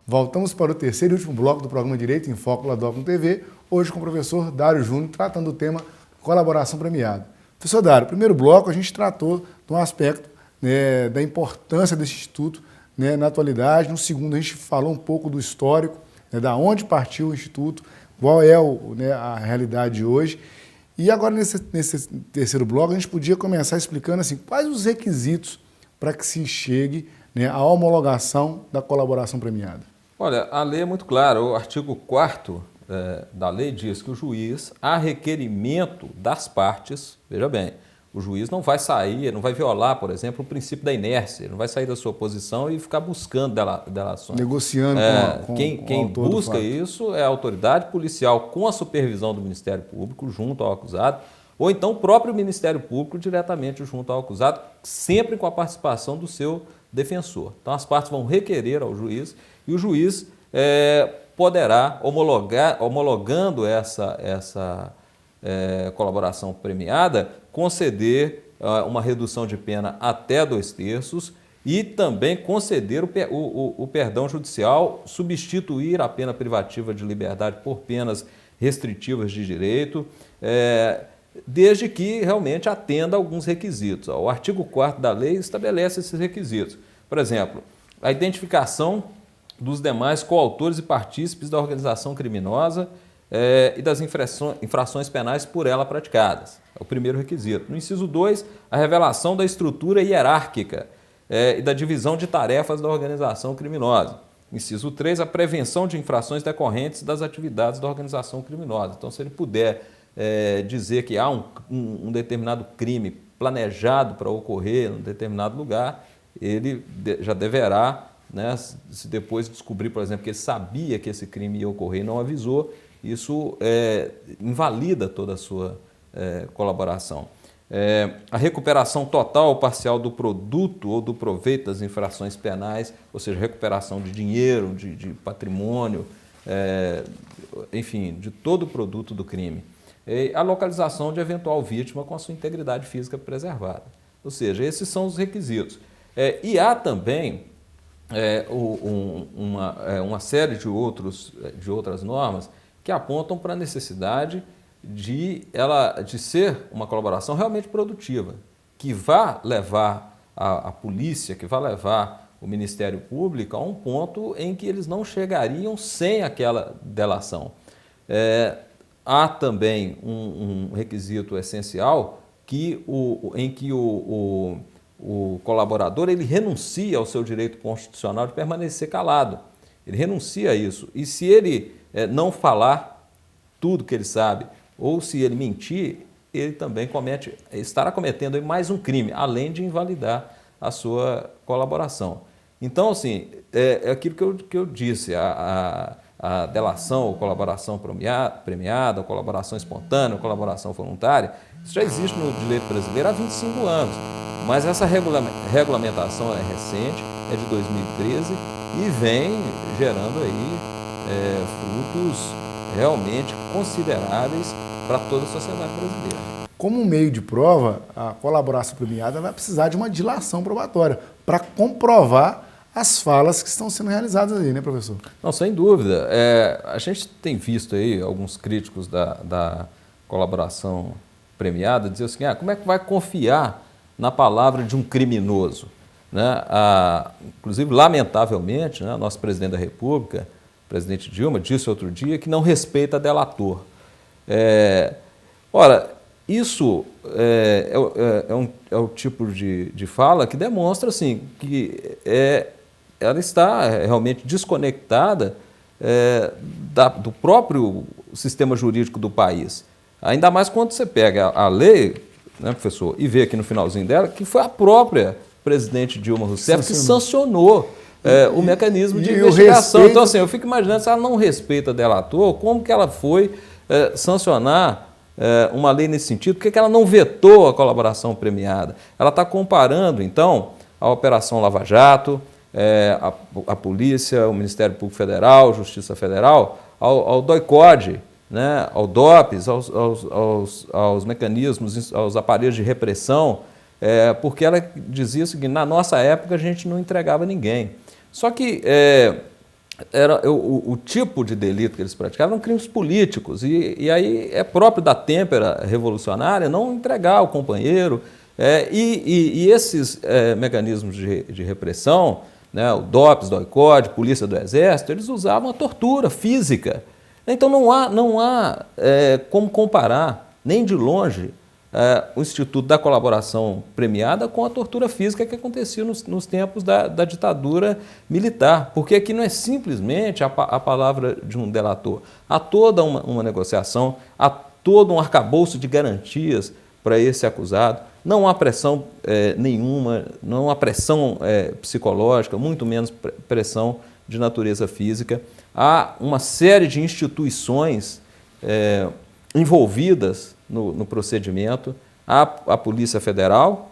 Voltamos para o terceiro e último bloco do programa Direito em Foco, lá do Óculos TV, hoje com o professor Dário Júnior, tratando do tema colaboração premiada. Professor Dário, no primeiro bloco a gente tratou de um aspecto, né, da importância desse instituto, né, na atualidade. No segundo a gente falou um pouco do histórico, né, da onde partiu o instituto, qual é né, a realidade de hoje. E agora nesse terceiro bloco a gente podia começar explicando assim, quais os requisitos para que se chegue, né, à homologação da colaboração premiada. Olha, a lei é muito clara. O artigo 4º da lei diz que o juiz, a requerimento das partes, veja bem, o juiz não vai sair, não vai violar, por exemplo, o princípio da inércia, ele não vai sair da sua posição e ficar buscando delações. Negociando com quem busca isso é a autoridade policial com a supervisão do Ministério Público junto ao acusado, ou então o próprio Ministério Público diretamente junto ao acusado, sempre com a participação do seu defensor. Então as partes vão requerer ao juiz e o juiz poderá, homologando essa colaboração premiada, conceder uma redução de pena até 2/3 e também conceder o perdão judicial, substituir a pena privativa de liberdade por penas restritivas de direito, desde que realmente atenda a alguns requisitos. O artigo 4º da lei estabelece esses requisitos. Por exemplo, a identificação dos demais coautores e partícipes da organização criminosa e das infrações penais por ela praticadas. É o primeiro requisito. No inciso 2, a revelação da estrutura hierárquica e da divisão de tarefas da organização criminosa. Inciso 3, a prevenção de infrações decorrentes das atividades da organização criminosa. Então, se ele puder dizer que há um determinado crime planejado para ocorrer em um determinado lugar, ele já deverá, né, se depois descobrir, por exemplo, que ele sabia que esse crime ia ocorrer e não avisou, isso invalida toda a sua colaboração. A recuperação total ou parcial do produto ou do proveito das infrações penais, ou seja, recuperação de dinheiro, de patrimônio, enfim, de todo o produto do crime. A localização de eventual vítima com a sua integridade física preservada. Ou seja, esses são os requisitos. E há também uma série de outras normas que apontam para a necessidade de ser uma colaboração realmente produtiva, que vá levar a polícia, que vá levar o Ministério Público a um ponto em que eles não chegariam sem aquela delação. Há também um requisito essencial em que o colaborador ele renuncia ao seu direito constitucional de permanecer calado. Ele renuncia a isso. E se ele não falar tudo que ele sabe, ou se ele mentir, ele também estará cometendo mais um crime, além de invalidar a sua colaboração. Então, assim, é aquilo que eu disse, a delação ou colaboração premiada, colaboração espontânea, colaboração voluntária, isso já existe no direito brasileiro há 25 anos. Mas essa regulamentação é recente, é de 2013 e vem gerando aí frutos realmente consideráveis para toda a sociedade brasileira. Como meio de prova, a colaboração premiada vai precisar de uma dilação probatória para comprovar as falas que estão sendo realizadas aí, né, professor? Não, sem dúvida. A gente tem visto aí alguns críticos da colaboração premiada dizer assim, como é que vai confiar na palavra de um criminoso? Né? Inclusive, lamentavelmente, né, nosso presidente da República, o presidente Dilma, disse outro dia que não respeita delator. Ora, isso é o tipo de fala que demonstra assim, que ela está realmente desconectada do próprio sistema jurídico do país. Ainda mais quando você pega a lei, né, professor, e vê aqui no finalzinho dela que foi a própria presidente Dilma Rousseff que sancionou o mecanismo de investigação. Então, assim, eu fico imaginando, se ela não respeita delator, como que ela foi sancionar uma lei nesse sentido? Por que ela não vetou a colaboração premiada? Ela está comparando, então, a Operação Lava Jato, a Polícia, o Ministério Público Federal, Justiça Federal, ao DOI-CODE, né, ao DOPS, aos mecanismos, aos aparelhos de repressão, porque ela dizia o seguinte, na nossa época a gente não entregava ninguém. Só que o tipo de delito que eles praticavam eram crimes políticos, e aí é próprio da têmpera revolucionária não entregar o companheiro, e esses mecanismos de repressão, né, o DOPS, DOI-CODE, Polícia do Exército, eles usavam a tortura física. Então não há como comparar, nem de longe, o Instituto da Colaboração Premiada com a tortura física que acontecia nos tempos da ditadura militar, porque aqui não é simplesmente a palavra de um delator, há toda uma negociação, há todo um arcabouço de garantias para esse acusado, não há pressão nenhuma, não há pressão psicológica, muito menos pressão de natureza física, há uma série de instituições envolvidas no procedimento, a Polícia Federal,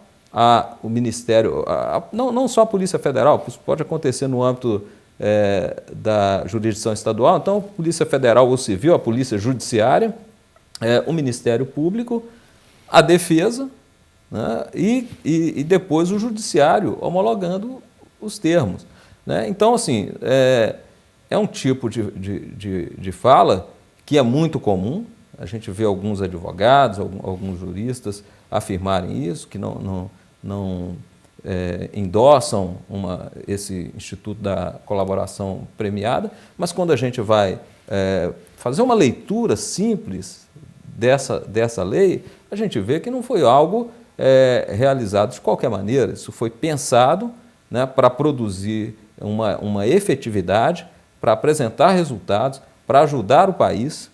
o Ministério, não só a Polícia Federal, isso pode acontecer no âmbito da jurisdição estadual, então a Polícia Federal ou Civil, a Polícia Judiciária, o Ministério Público, a Defesa, né, e depois o Judiciário homologando os termos. Né? Então, assim, é um tipo de fala que é muito comum. A gente vê alguns advogados, alguns juristas afirmarem isso, que não endossam esse Instituto da Colaboração Premiada, mas quando a gente vai fazer uma leitura simples dessa lei, a gente vê que não foi algo realizado de qualquer maneira. Isso foi pensado, né, para produzir uma efetividade, para apresentar resultados, para ajudar o país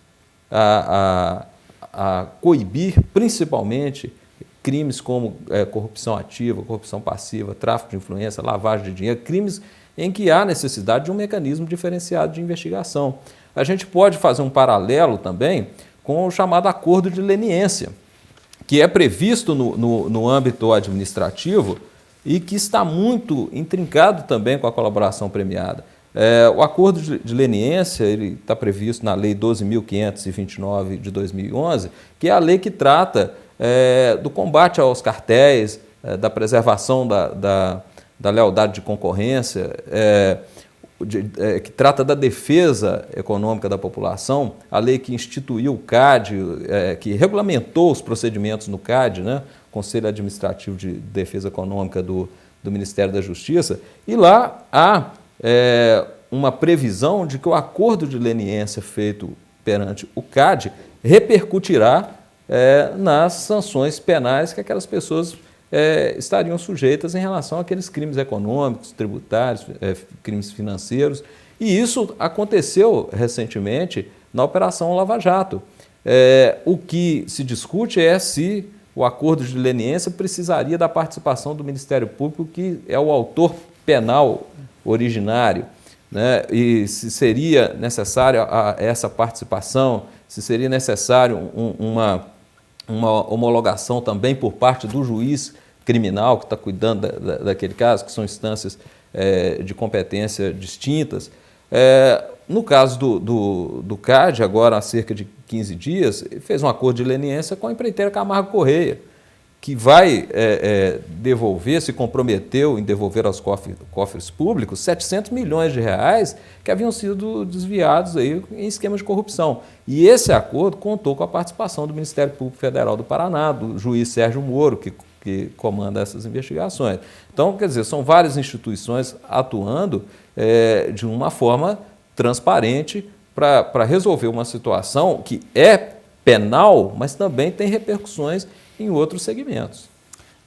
a coibir principalmente crimes como corrupção ativa, corrupção passiva, tráfico de influência, lavagem de dinheiro, crimes em que há necessidade de um mecanismo diferenciado de investigação. A gente pode fazer um paralelo também com o chamado acordo de leniência, que é previsto no âmbito administrativo e que está muito intrincado também com a colaboração premiada. O acordo de leniência está previsto na Lei 12.529 de 2011, que é a lei que trata do combate aos cartéis, da preservação da lealdade de concorrência, que trata da defesa econômica da população, a lei que instituiu o CAD, que regulamentou os procedimentos no CAD, né, Conselho Administrativo de Defesa Econômica do Ministério da Justiça, e lá há uma previsão de que o acordo de leniência feito perante o CAD repercutirá nas sanções penais que aquelas pessoas estariam sujeitas em relação àqueles crimes econômicos, tributários, crimes financeiros. E isso aconteceu recentemente na Operação Lava Jato. O que se discute é se o acordo de leniência precisaria da participação do Ministério Público, que é o autor penal originário, né? E se seria necessária essa participação, se seria necessário uma homologação também por parte do juiz criminal que está cuidando daquele caso, que são instâncias de competência distintas. No caso do CAD, agora há cerca de 15 dias, fez um acordo de leniência com a empreiteira Camargo Correia, que vai devolver, se comprometeu em devolver aos cofres públicos 700 milhões de reais que haviam sido desviados aí em esquemas de corrupção. E esse acordo contou com a participação do Ministério Público Federal do Paraná, do juiz Sérgio Moro, que comanda essas investigações. Então, quer dizer, são várias instituições atuando de uma forma transparente para resolver uma situação que é penal, mas também tem repercussões em outros segmentos.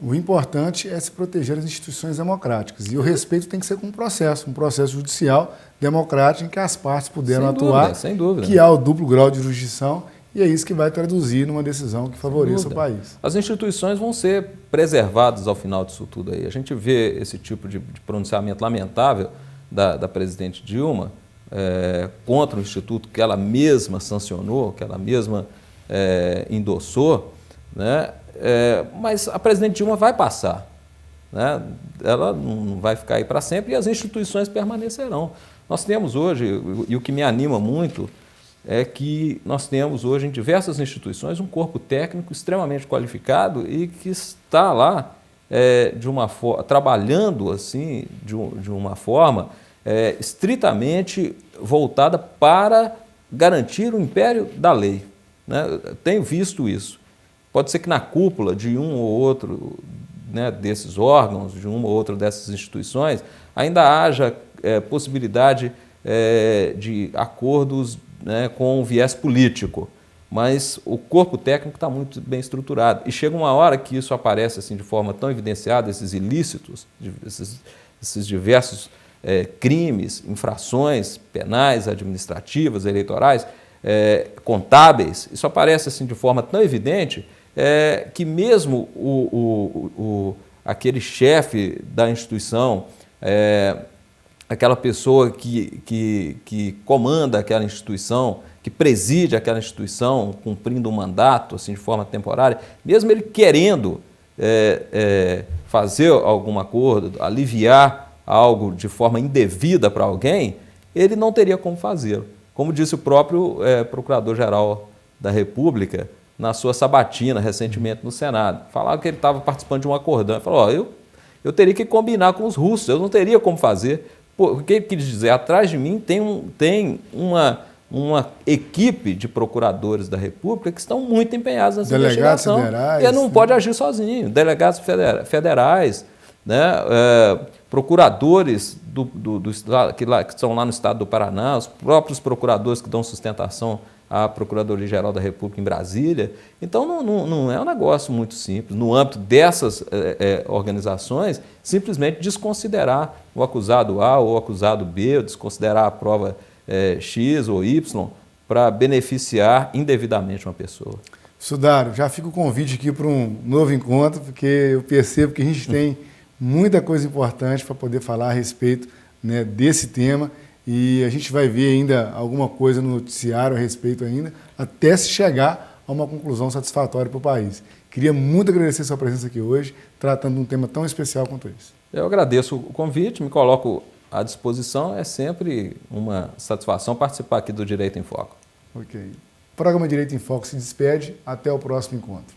O importante é se proteger das instituições democráticas. E o respeito tem que ser com um processo judicial democrático em que as partes puderam atuar, sem dúvida, que há o duplo grau de jurisdição, e é isso que vai traduzir numa decisão que favoreça o país. As instituições vão ser preservadas ao final disso tudo aí. A gente vê esse tipo de pronunciamento lamentável da presidente Dilma contra o Instituto que ela mesma sancionou, que ela mesma endossou, né? Mas a presidente Dilma vai passar, né? Ela não vai ficar aí para sempre e as instituições permanecerão. Nós temos hoje, e o que me anima muito, é que nós temos hoje em diversas instituições um corpo técnico extremamente qualificado e que está lá trabalhando assim de uma forma estritamente voltada para garantir o império da lei, né? Tenho visto isso. Pode ser que na cúpula de um ou outro, né, desses órgãos, de uma ou outra dessas instituições, ainda haja possibilidade de acordos, né, com viés político, mas o corpo técnico está muito bem estruturado. E chega uma hora que isso aparece assim, de forma tão evidenciada, esses ilícitos, esses diversos crimes, infrações penais, administrativas, eleitorais, contábeis, isso aparece assim, de forma tão evidente que mesmo aquele chefe da instituição, aquela pessoa que comanda aquela instituição, que preside aquela instituição, cumprindo um mandato assim, de forma temporária, mesmo ele querendo fazer algum acordo, aliviar algo de forma indevida para alguém, ele não teria como fazê-lo. Como disse o próprio Procurador-Geral da República na sua sabatina recentemente no Senado. Falava que ele estava participando de um acordão. Ele falou, eu teria que combinar com os russos, eu não teria como fazer. O que ele quis dizer? Atrás de mim tem uma equipe de procuradores da República que estão muito empenhados nessa investigação. Federais, e ele não pode agir sozinho. Delegados federais, né? Procuradores que estão lá no estado do Paraná, os próprios procuradores que dão sustentação à Procuradoria-Geral da República em Brasília. Então, não é um negócio muito simples, no âmbito dessas organizações, simplesmente desconsiderar o acusado A ou o acusado B, ou desconsiderar a prova X ou Y para beneficiar indevidamente uma pessoa. Sudário, já fica o convite aqui para um novo encontro, porque eu percebo que a gente tem muita coisa importante para poder falar a respeito, né, desse tema, e a gente vai ver ainda alguma coisa no noticiário a respeito ainda, até se chegar a uma conclusão satisfatória para o país. Queria muito agradecer a sua presença aqui hoje, tratando de um tema tão especial quanto esse. Eu agradeço o convite, me coloco à disposição, é sempre uma satisfação participar aqui do Direito em Foco. Ok. O programa Direito em Foco se despede, até o próximo encontro.